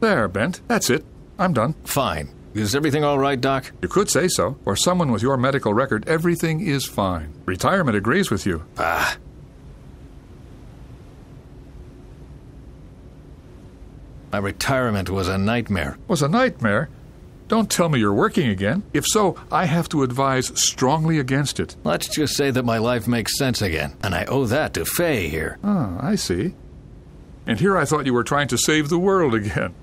There, Bent. That's it. I'm done. Fine. Is everything all right, Doc? You could say so. For someone with your medical record, everything is fine. Retirement agrees with you. My retirement was a nightmare. Was a nightmare? Don't tell me you're working again. If so, I have to advise strongly against it. Let's just say that my life makes sense again, and I owe that to Faye here. Ah, I see. And here I thought you were trying to save the world again.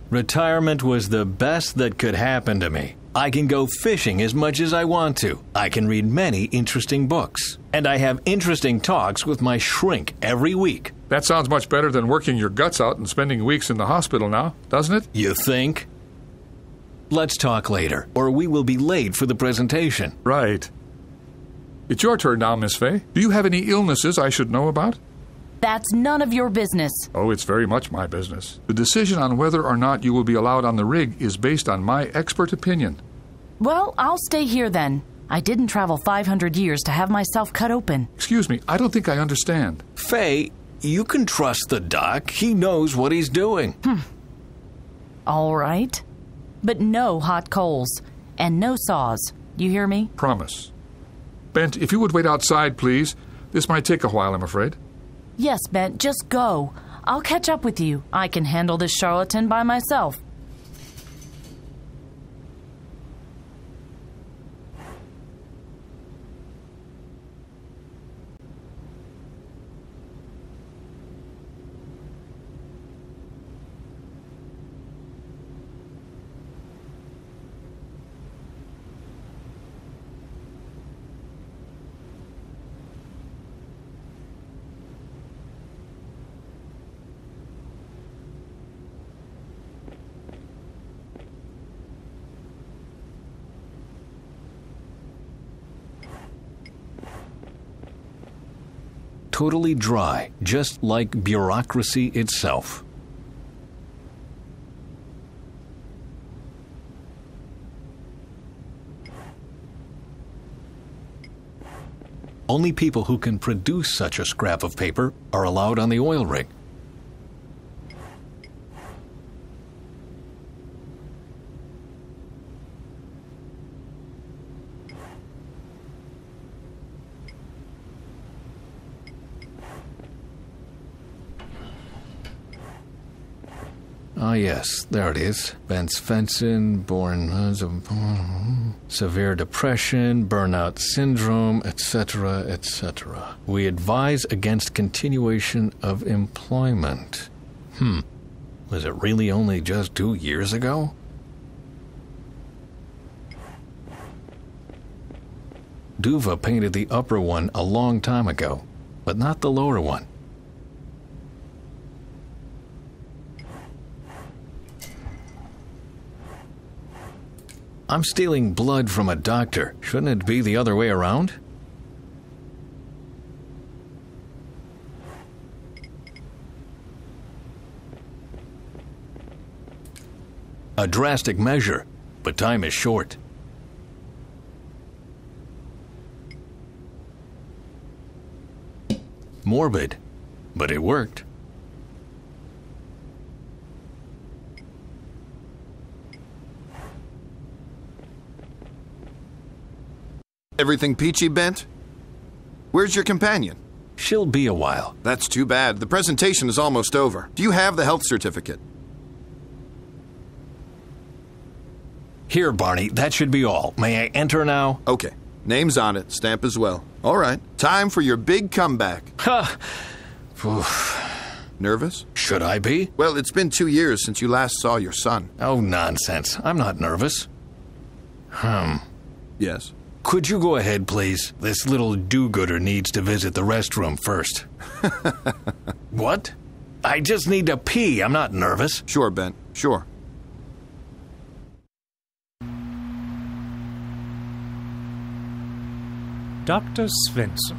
Retirement was the best that could happen to me. I can go fishing as much as I want to. I can read many interesting books. And I have interesting talks with my shrink every week. That sounds much better than working your guts out and spending weeks in the hospital now, doesn't it? You think? Let's talk later, or we will be late for the presentation. Right. It's your turn now, Miss Faye. Do you have any illnesses I should know about? That's none of your business. Oh, it's very much my business. The decision on whether or not you will be allowed on the rig is based on my expert opinion. Well, I'll stay here then. I didn't travel 500 years to have myself cut open. Excuse me, I don't think I understand. Faye, you can trust the doc. He knows what he's doing. All right. But no hot coals. And no saws. You hear me? Promise. Bent, if you would wait outside, please. This might take a while, I'm afraid. Yes, Bent, just go. I'll catch up with you. I can handle this charlatan by myself. Totally dry, just like bureaucracy itself. Only people who can produce such a scrap of paper are allowed on the oil rig. Ah, yes, there it is. Bent Svensson, born severe depression, burnout syndrome, etc., etc. We advise against continuation of employment. Was it really only just 2 years ago? Duva painted the upper one a long time ago, but not the lower one. I'm stealing blood from a doctor. Shouldn't it be the other way around? A drastic measure, but time is short. Morbid, but it worked. Everything peachy, Bent? Where's your companion? She'll be a while. That's too bad. The presentation is almost over. Do you have the health certificate? Here, Barney, that should be all. May I enter now? Okay. Name's on it. Stamp as well. All right. Time for your big comeback. Ha! Nervous? Should I be? Well, it's been 2 years since you last saw your son. Oh, nonsense. I'm not nervous. Yes. Could you go ahead, please? This little do-gooder needs to visit the restroom first. What? I just need to pee. I'm not nervous. Sure, Bent. Sure. Dr. Svensson,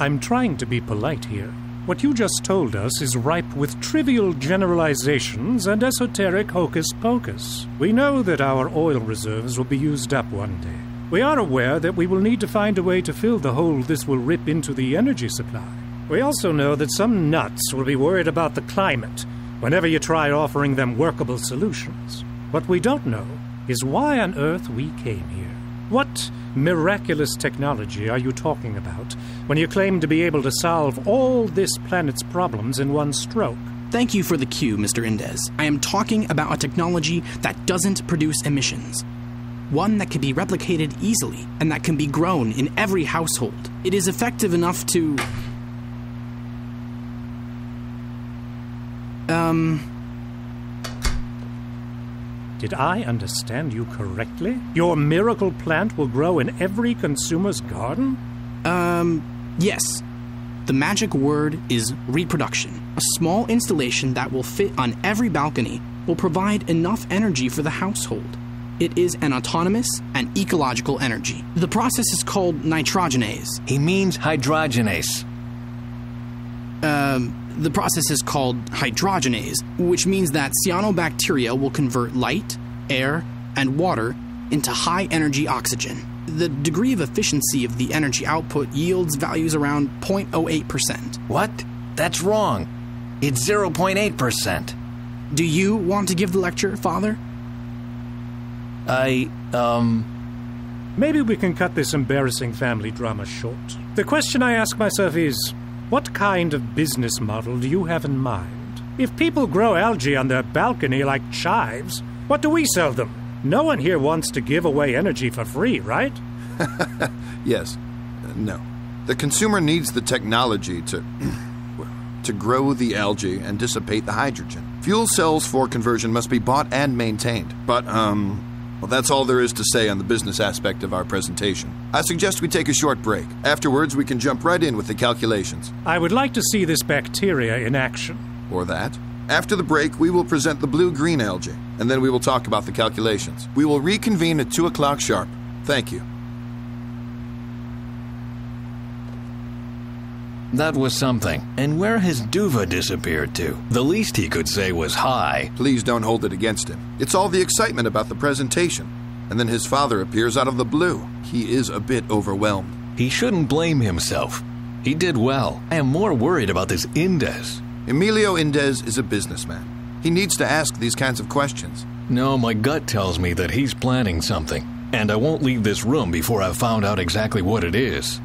I'm trying to be polite here. What you just told us is ripe with trivial generalizations and esoteric hocus-pocus. We know that our oil reserves will be used up one day. We are aware that we will need to find a way to fill the hole this will rip into the energy supply. We also know that some nuts will be worried about the climate whenever you try offering them workable solutions. What we don't know is why on earth we came here. What miraculous technology are you talking about when you claim to be able to solve all this planet's problems in one stroke? Thank you for the cue, Mr. Indez. I am talking about a technology that doesn't produce emissions. One that can be replicated easily and that can be grown in every household. It is effective enough to... Did I understand you correctly? Your miracle plant will grow in every consumer's garden? Yes. The magic word is reproduction. A small installation that will fit on every balcony will provide enough energy for the household. It is an autonomous and ecological energy. The process is called nitrogenase. He means hydrogenase. The process is called hydrogenase, which means that cyanobacteria will convert light, air, and water into high-energy oxygen. The degree of efficiency of the energy output yields values around 0.08%. What? That's wrong. It's 0.8%. Do you want to give the lecture, Father? Maybe we can cut this embarrassing family drama short. The question I ask myself is, what kind of business model do you have in mind? If people grow algae on their balcony like chives, what do we sell them? No one here wants to give away energy for free, right? Yes. No. The consumer needs the technology to grow the algae and dissipate the hydrogen. Fuel cells for conversion must be bought and maintained. But, well, that's all there is to say on the business aspect of our presentation. I suggest we take a short break. Afterwards, we can jump right in with the calculations. I would like to see this bacteria in action. Or that. After the break, we will present the blue-green algae, and then we will talk about the calculations. We will reconvene at 2 o'clock sharp. Thank you. That was something. And where has Duva disappeared to? The least he could say was hi. Please don't hold it against him. It's all the excitement about the presentation. And then his father appears out of the blue. He is a bit overwhelmed. He shouldn't blame himself. He did well. I am more worried about this Indez. Emilio Indez is a businessman. He needs to ask these kinds of questions. No, my gut tells me that he's planning something. And I won't leave this room before I've found out exactly what it is.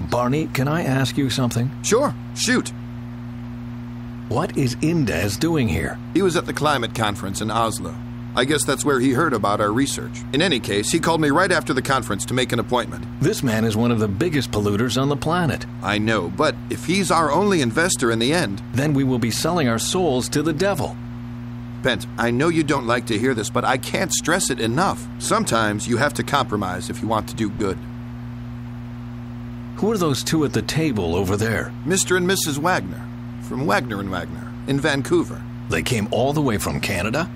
Barney, can I ask you something? Sure, shoot. What is Indez doing here? He was at the climate conference in Oslo. I guess that's where he heard about our research. In any case, he called me right after the conference to make an appointment. This man is one of the biggest polluters on the planet. I know, but if he's our only investor in the end... Then we will be selling our souls to the devil. Bent, I know you don't like to hear this, but I can't stress it enough. Sometimes you have to compromise if you want to do good. Who are those two at the table over there? Mr. and Mrs. Wagner, from Wagner & Wagner, in Vancouver. They came all the way from Canada?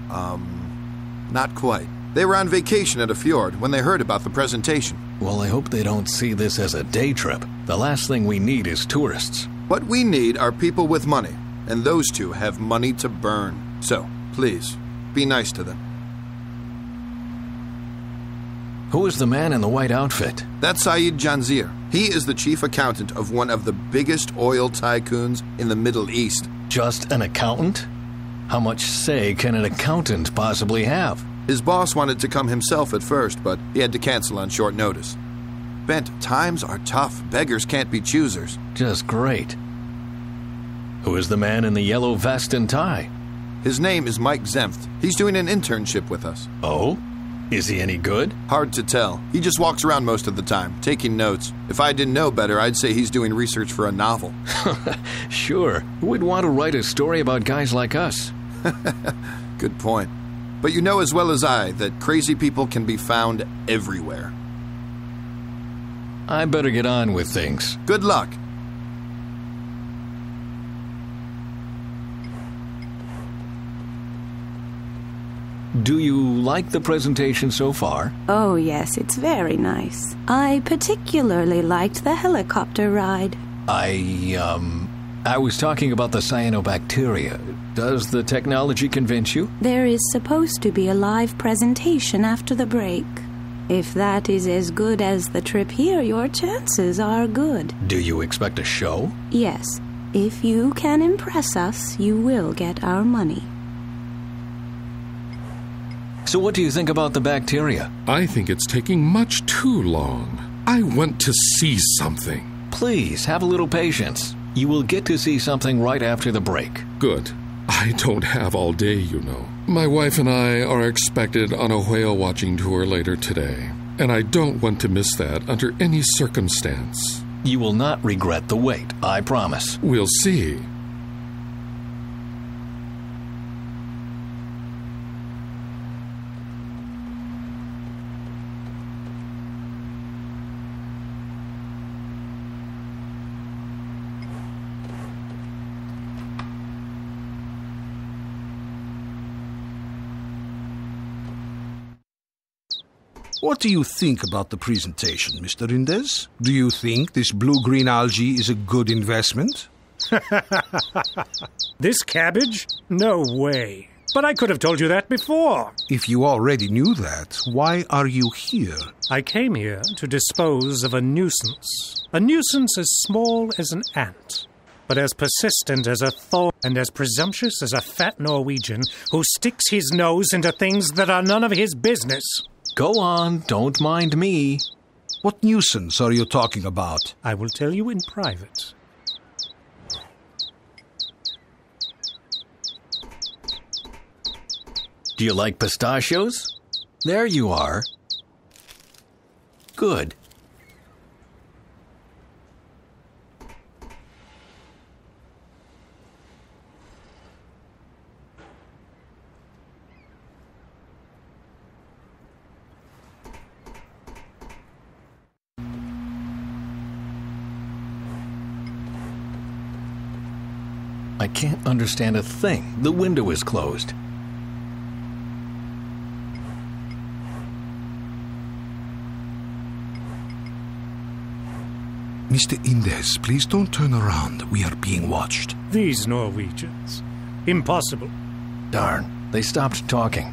Not quite. They were on vacation at a fjord when they heard about the presentation. Well, I hope they don't see this as a day trip. The last thing we need is tourists. What we need are people with money, and those two have money to burn. So, please, be nice to them. Who is the man in the white outfit? That's Saeed Janzir. He is the chief accountant of one of the biggest oil tycoons in the Middle East. Just an accountant? How much say can an accountant possibly have? His boss wanted to come himself at first, but he had to cancel on short notice. Bent, times are tough. Beggars can't be choosers. Just great. Who is the man in the yellow vest and tie? His name is Mike Zemft. He's doing an internship with us. Oh? Is he any good? Hard to tell. He just walks around most of the time, taking notes. If I didn't know better, I'd say he's doing research for a novel. Sure. Who would want to write a story about guys like us? Good point. But you know as well as I that crazy people can be found everywhere. I better get on with things. Good luck. Do you like the presentation so far? Oh, yes, it's very nice. I particularly liked the helicopter ride. I was talking about the cyanobacteria. Does the technology convince you? There is supposed to be a live presentation after the break. If that is as good as the trip here, your chances are good. Do you expect a show? Yes. If you can impress us, you will get our money. So what do you think about the bacteria? I think it's taking much too long. I want to see something. Please, have a little patience. You will get to see something right after the break. Good. I don't have all day, you know. My wife and I are expected on a whale watching tour later today, and I don't want to miss that under any circumstance. You will not regret the wait, I promise. We'll see. What do you think about the presentation, Mr. Indes? Do you think this blue-green algae is a good investment? This cabbage? No way. But I could have told you that before. If you already knew that, why are you here? I came here to dispose of a nuisance. A nuisance as small as an ant, but as persistent as a thorn and as presumptuous as a fat Norwegian who sticks his nose into things that are none of his business. Go on, don't mind me. What nuisance are you talking about? I will tell you in private. Do you like pistachios? There you are. Good. I can't understand a thing. The window is closed. Mr. Indes, please don't turn around. We are being watched. These Norwegians. Impossible. Darn, they stopped talking.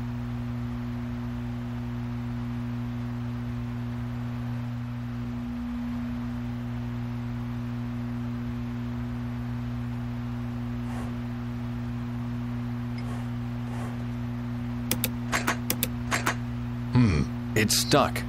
It's stuck.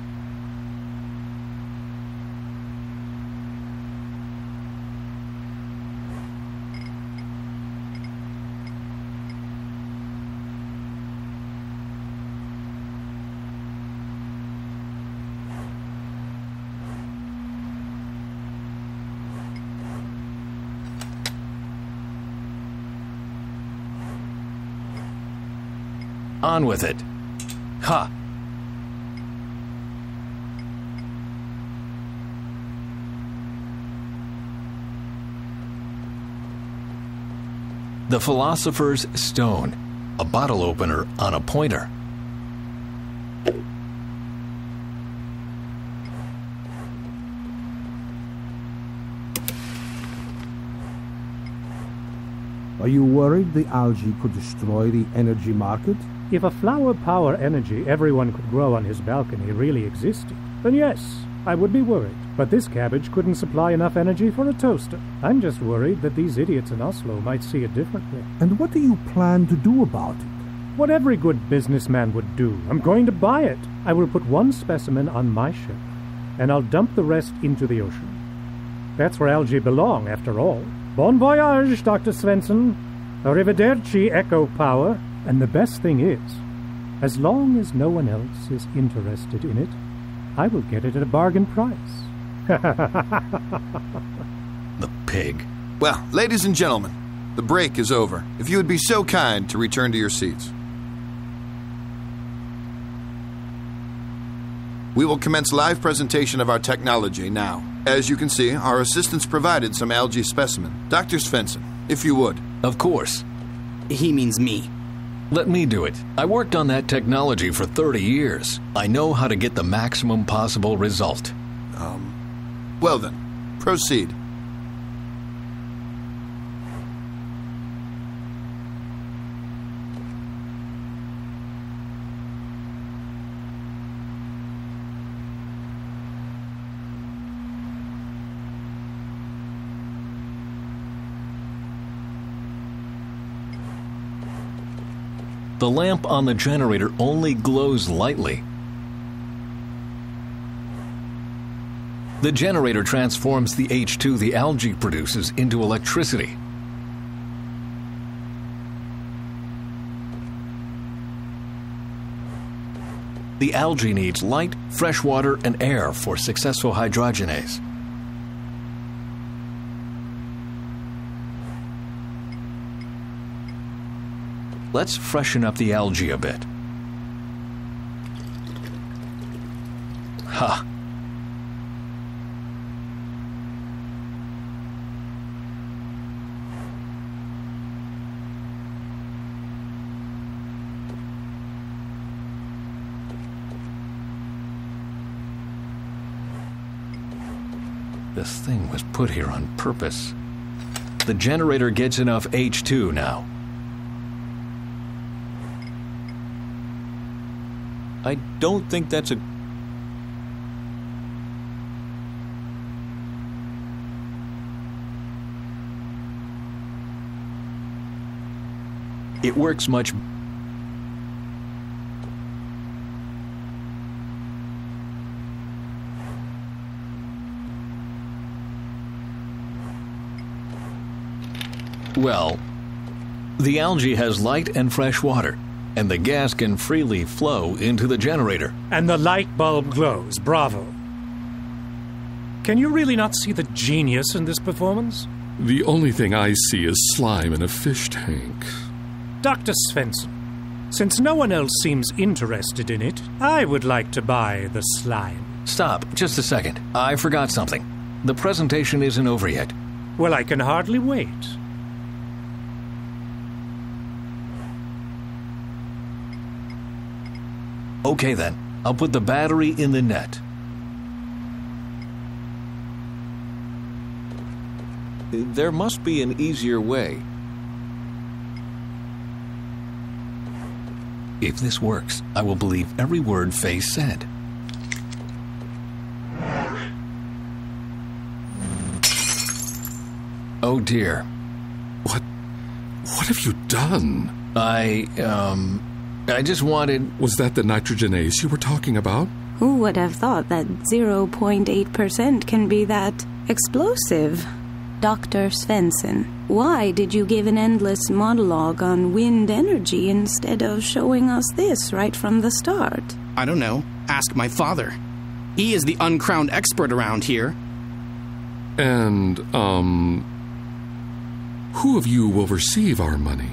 On with it. Ha! The Philosopher's Stone, a bottle opener on a pointer. Are you worried the algae could destroy the energy market? If a flower power energy everyone could grow on his balcony really existed, then yes, I would be worried. But this cabbage couldn't supply enough energy for a toaster. I'm just worried that these idiots in Oslo might see it differently. And what do you plan to do about it? What every good businessman would do. I'm going to buy it. I will put one specimen on my ship, and I'll dump the rest into the ocean. That's where algae belong, after all. Bon voyage, Dr. Svensson. Arrivederci, Echo Power. And the best thing is, as long as no one else is interested in it, I will get it at a bargain price. The pig. Well, ladies and gentlemen, the break is over. If you would be so kind to return to your seats. We will commence live presentation of our technology now. As you can see, our assistants provided some algae specimen. Dr. Svensson, if you would. Of course. He means me. Let me do it. I worked on that technology for 30 years. I know how to get the maximum possible result. Well then, proceed. The lamp on the generator only glows lightly. The generator transforms the H2 the algae produces into electricity. The algae needs light, fresh water, and air for successful hydrogenase. Let's freshen up the algae a bit. Ha! This thing was put here on purpose. The generator gets enough H2 now. I don't think that's a... It works much... Well, the algae has light and fresh water, and the gas can freely flow into the generator. And the light bulb glows. Bravo. Can you really not see the genius in this performance? The only thing I see is slime in a fish tank. Dr. Svensson, since no one else seems interested in it, I would like to buy the slime. Stop, just a second. I forgot something. The presentation isn't over yet. Well, I can hardly wait. Okay then, I'll put the battery in the net. There must be an easier way. If this works, I will believe every word Faye said. Oh dear. What have you done? I just wanted... Was that the nitrogenase you were talking about? Who would have thought that 0.8% can be that explosive? Dr. Svensson, why did you give an endless monologue on wind energy instead of showing us this right from the start? I don't know. Ask my father. He is the uncrowned expert around here. And, who of you will receive our money?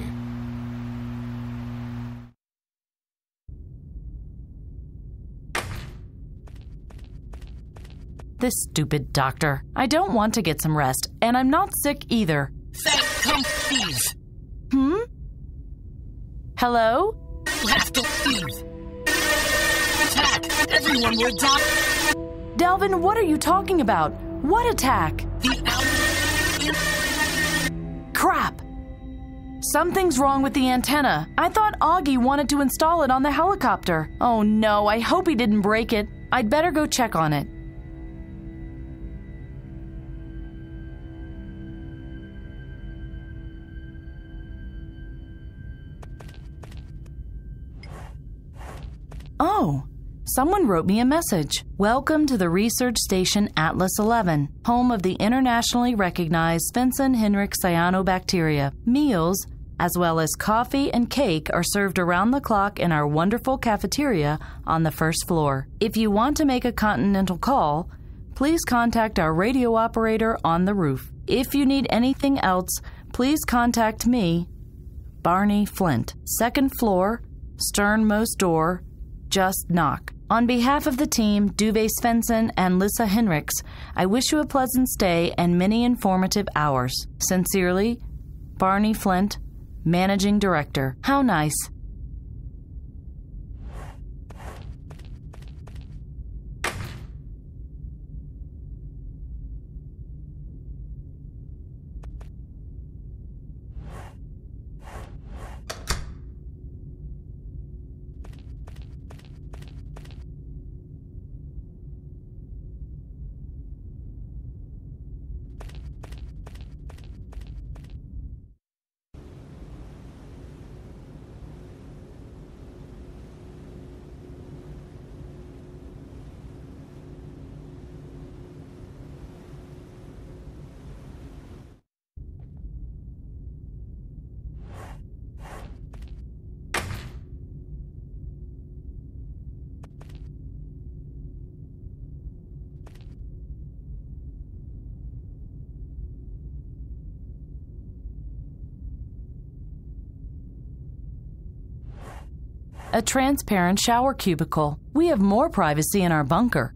This stupid doctor. I don't want to get some rest, and I'm not sick either. Faye, come, please. Hello? You have to leave. Attack! Everyone will die. Delvin, what are you talking about? What attack? The Crap! Something's wrong with the antenna. I thought Augie wanted to install it on the helicopter. Oh no, I hope he didn't break it. I'd better go check on it. Oh, someone wrote me a message. Welcome to the research station Atlas 11, home of the internationally recognized Svensson-Henrich cyanobacteria. Meals, as well as coffee and cake, are served around the clock in our wonderful cafeteria on the first floor. If you want to make a continental call, please contact our radio operator on the roof. If you need anything else, please contact me, Barney Flint, second floor, sternmost door. Just knock. On behalf of the team, Duve Svensson and Lissa Henriks, I wish you a pleasant stay and many informative hours. Sincerely, Barney Flint, Managing Director. How nice. A transparent shower cubicle. We have more privacy in our bunker.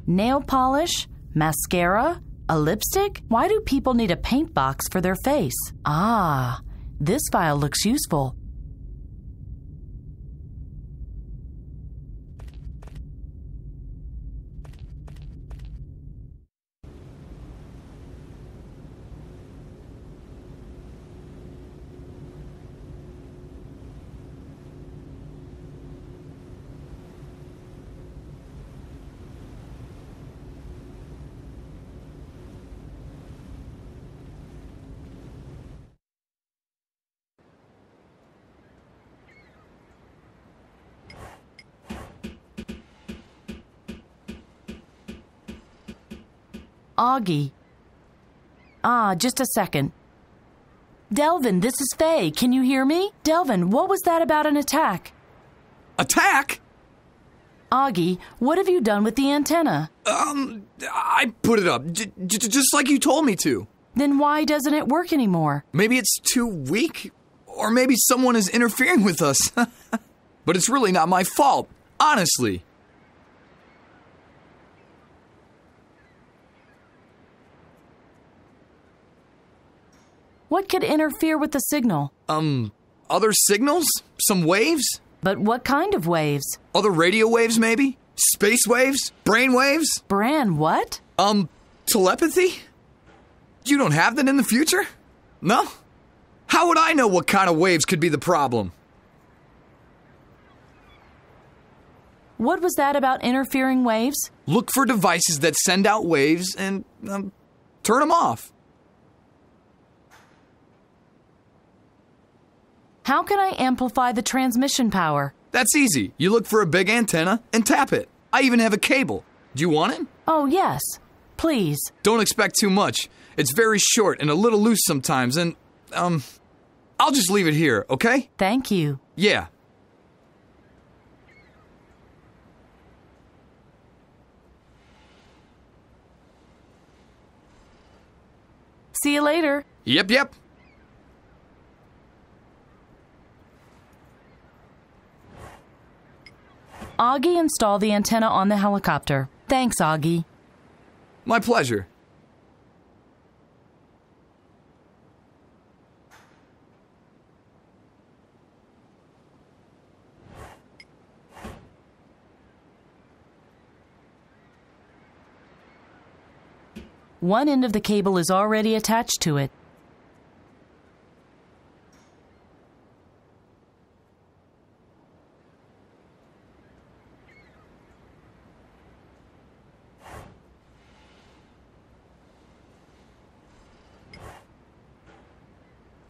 Nail polish, mascara, a lipstick? Why do people need a paint box for their face? Ah, this file looks useful. Augie. Just a second. Delvin, this is Faye. Can you hear me? Delvin, what was that about an attack? Attack? Augie, what have you done with the antenna? I put it up, just like you told me to. Then why doesn't it work anymore? Maybe it's too weak, or maybe someone is interfering with us. But it's really not my fault, honestly. What could interfere with the signal? Other signals? Some waves? But what kind of waves? Other radio waves, maybe? Space waves? Brain waves? Bran, what? Telepathy? You don't have that in the future? No? How would I know what kind of waves could be the problem? What was that about interfering waves? Look for devices that send out waves and, turn them off. How can I amplify the transmission power? That's easy. You look for a big antenna and tap it. I even have a cable. Do you want it? Oh, yes. Please. Don't expect too much. It's very short and a little loose sometimes, and, I'll just leave it here, okay? Thank you. Yeah. See you later. Yep. Augie, install the antenna on the helicopter. Thanks, Augie. My pleasure. One end of the cable is already attached to it.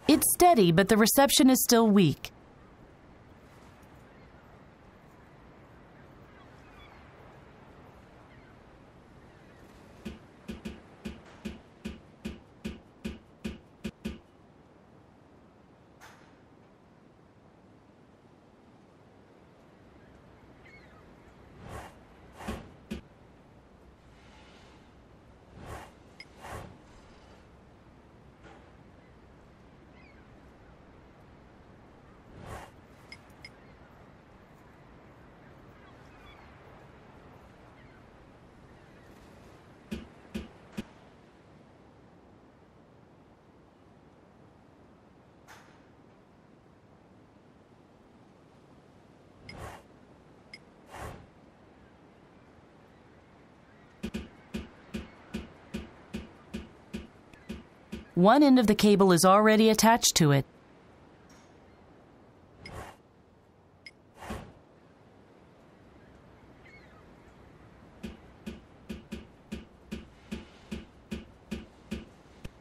It's steady, but the reception is still weak. One end of the cable is already attached to it.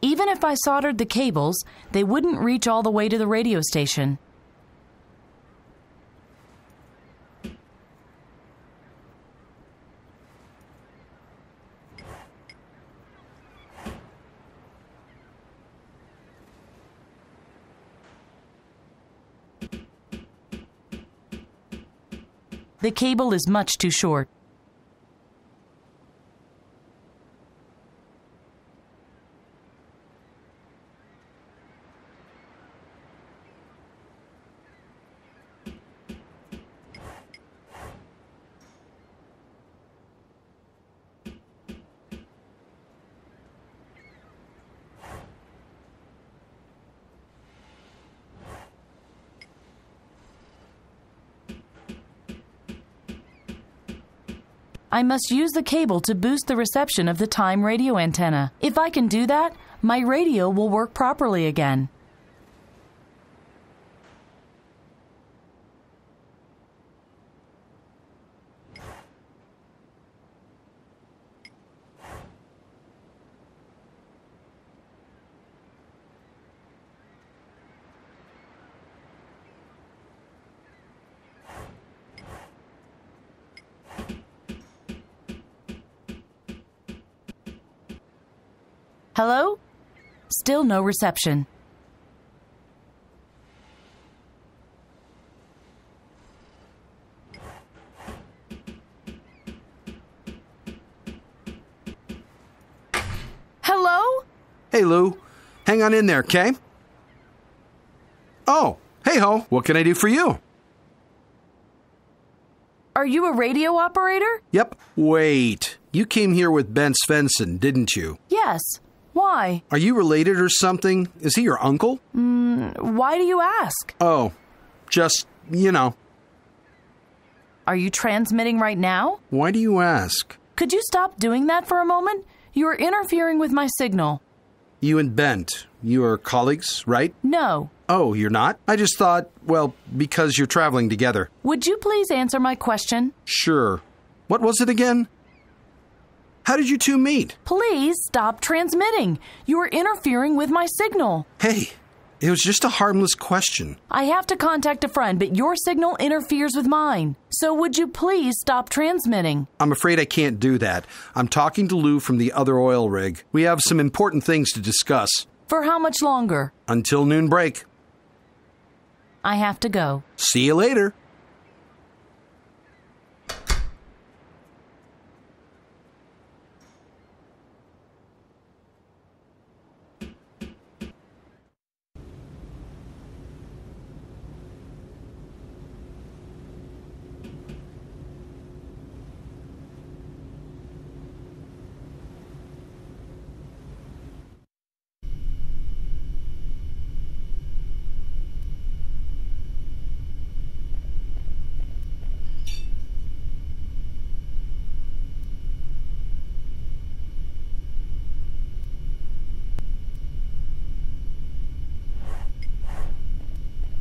Even if I soldered the cables, they wouldn't reach all the way to the radio station. The cable is much too short. I must use the cable to boost the reception of the time radio antenna. If I can do that, my radio will work properly again. Hello? Still no reception. Hello? Hey, Lou. Hang on in there, okay? Oh, hey ho. What can I do for you? Are you a radio operator? Yep. Wait. You came here with Bent Svensson, didn't you? Yes. Why? Are you related or something? Is he your uncle? Why do you ask? Oh, just, you know. Are you transmitting right now? Why do you ask? Could you stop doing that for a moment? You are interfering with my signal. You and Bent, you are colleagues, right? No. Oh, you're not? I just thought, well, because you're traveling together. Would you please answer my question? Sure. What was it again? How did you two meet? Please stop transmitting. You are interfering with my signal. Hey, it was just a harmless question. I have to contact a friend, but your signal interferes with mine. So would you please stop transmitting? I'm afraid I can't do that. I'm talking to Lou from the other oil rig. We have some important things to discuss. For how much longer? Until noon break. I have to go. See you later.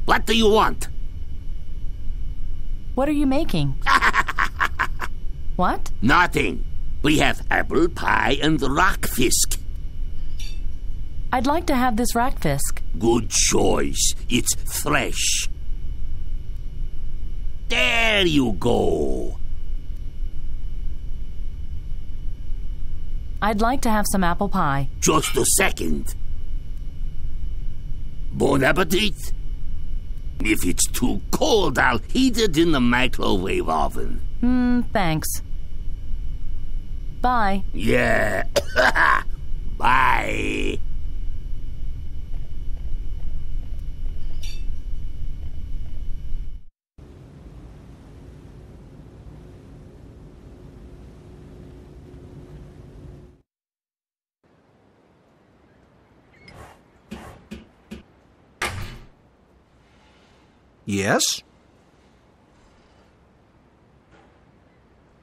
What do you want? What are you making? What? Nothing. We have apple pie and rockfisk. I'd like to have this rackfisk. Good choice. It's fresh. There you go. I'd like to have some apple pie. Just a second. Bon appetit. If it's too cold, I'll heat it in the microwave oven. Thanks. Bye. Yeah. Bye. Yes?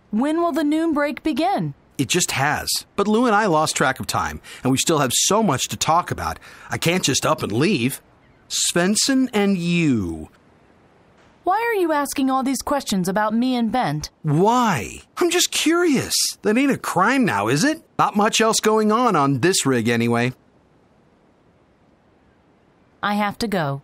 When will the noon break begin? It just has. But Lou and I lost track of time, and we still have so much to talk about. I can't just up and leave. Svensson and you. Why are you asking all these questions about me and Bent? Why? I'm just curious. That ain't a crime now, is it? Not much else going on this rig anyway. I have to go.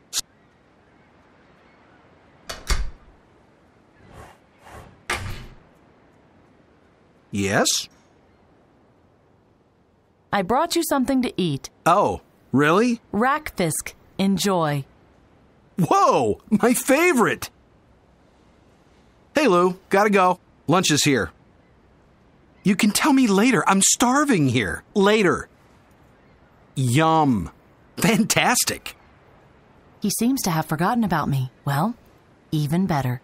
Yes? I brought you something to eat. Oh, really? Rackfisk. Enjoy. Whoa! My favorite! Hey, Lou. Gotta go. Lunch is here. You can tell me later. I'm starving here. Later. Yum. Fantastic. He seems to have forgotten about me. Well, even better.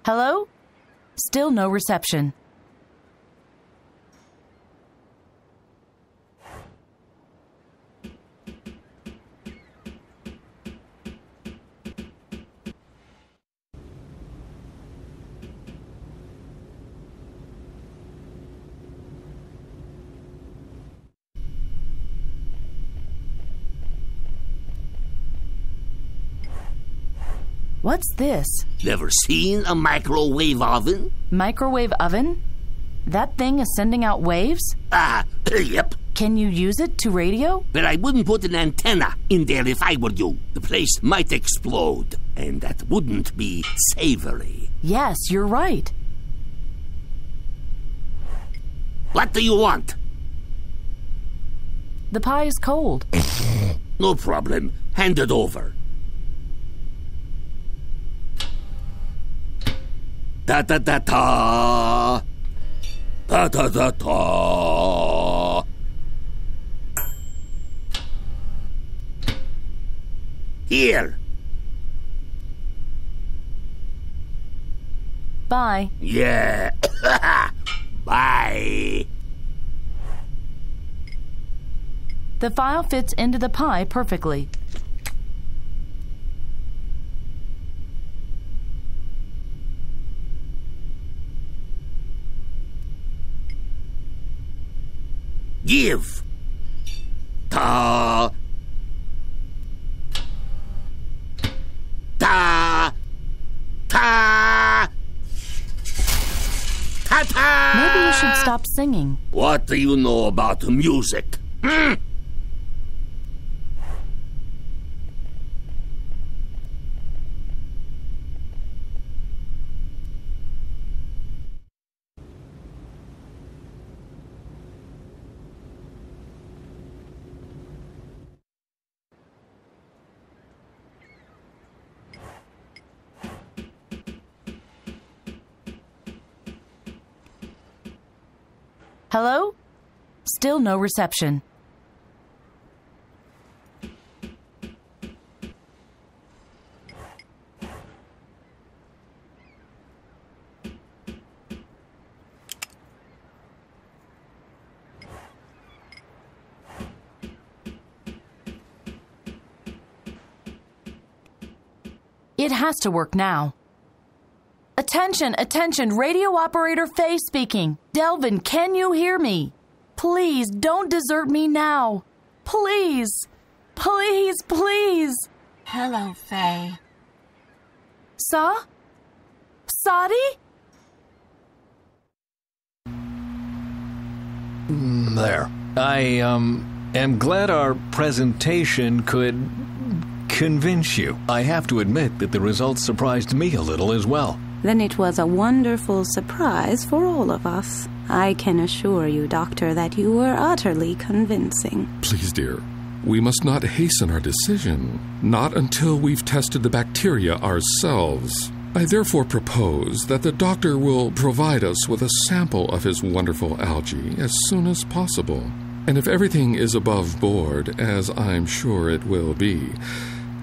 Hello? Still no reception. What's this? Never seen a microwave oven? Microwave oven? That thing is sending out waves? Yep. Can you use it to radio? But I wouldn't put an antenna in there if I were you. The place might explode, and that wouldn't be savory. Yes, you're right. What do you want? The pie is cold. No problem. Hand it over. Da-da-da-da. Da-da-da-da. Here. Bye. Yeah. Bye. The file fits into the pie perfectly. Give. Ta. Ta. Ta. Ta ta. Maybe you should stop singing. What do you know about music? Hello? Still no reception. It has to work now. Attention, attention, radio operator Faye speaking. Delvin, can you hear me? Please, don't desert me now. Please, please, please. Hello, Faye. Sadi? There. I, am glad our presentation could convince you. I have to admit that the results surprised me a little as well. Then it was a wonderful surprise for all of us. I can assure you, Doctor, that you were utterly convincing. Please, dear, we must not hasten our decision. Not until we've tested the bacteria ourselves. I therefore propose that the doctor will provide us with a sample of his wonderful algae as soon as possible. And if everything is above board, as I'm sure it will be,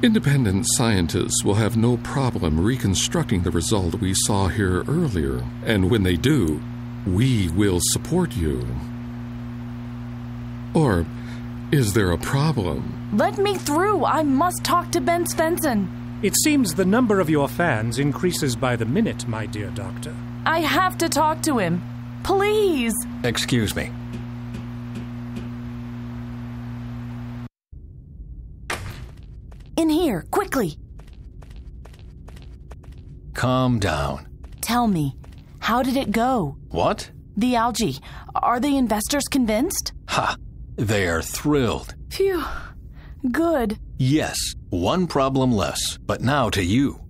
independent scientists will have no problem reconstructing the result we saw here earlier. And when they do, we will support you. Or is there a problem? Let me through. I must talk to Bent Svensson. It seems the number of your fans increases by the minute, my dear doctor. I have to talk to him. Please. Excuse me. In here, quickly. Calm down. Tell me, how did it go? What? The algae. Are the investors convinced? Ha! They are thrilled. Phew. Good. Yes, one problem less. But now to you.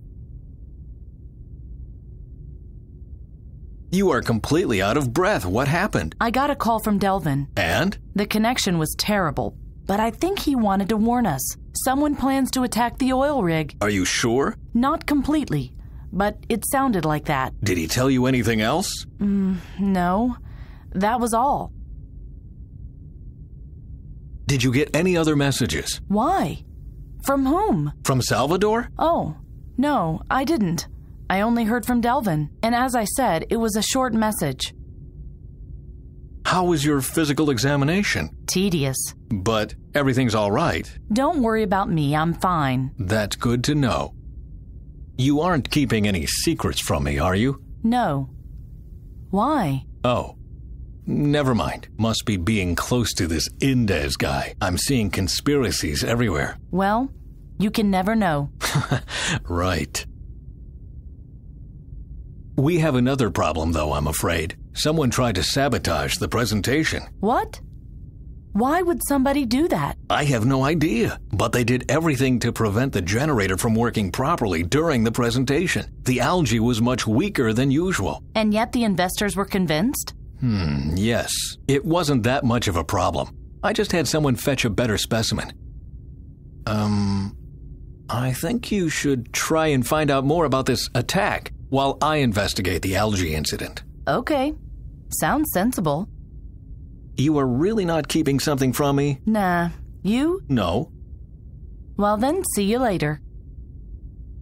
You are completely out of breath. What happened? I got a call from Delvin. And? The connection was terrible, but I think he wanted to warn us. Someone plans to attack the oil rig. Are you sure? Not completely, but it sounded like that. Did he tell you anything else? No. That was all. Did you get any other messages? Why? From whom? From Salvador? Oh, no, I didn't. I only heard from Delvin, and as I said, it was a short message. How was your physical examination? Tedious. But everything's all right. Don't worry about me, I'm fine. That's good to know. You aren't keeping any secrets from me, are you? No. Why? Oh, never mind. Must be being close to this Indes guy. I'm seeing conspiracies everywhere. Well, you can never know. Right. We have another problem, though, I'm afraid. Someone tried to sabotage the presentation. What? Why would somebody do that? I have no idea, but they did everything to prevent the generator from working properly during the presentation. The algae was much weaker than usual. And yet the investors were convinced? Yes. It wasn't that much of a problem. I just had someone fetch a better specimen. I think you should try and find out more about this attack while I investigate the algae incident. Okay. Sounds sensible. You are really not keeping something from me? Nah. You? No. Well then, see you later.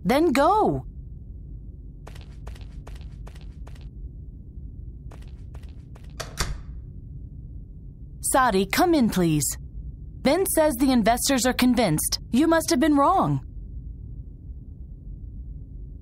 Then go! Sadi, come in please. Ben says the investors are convinced. You must have been wrong.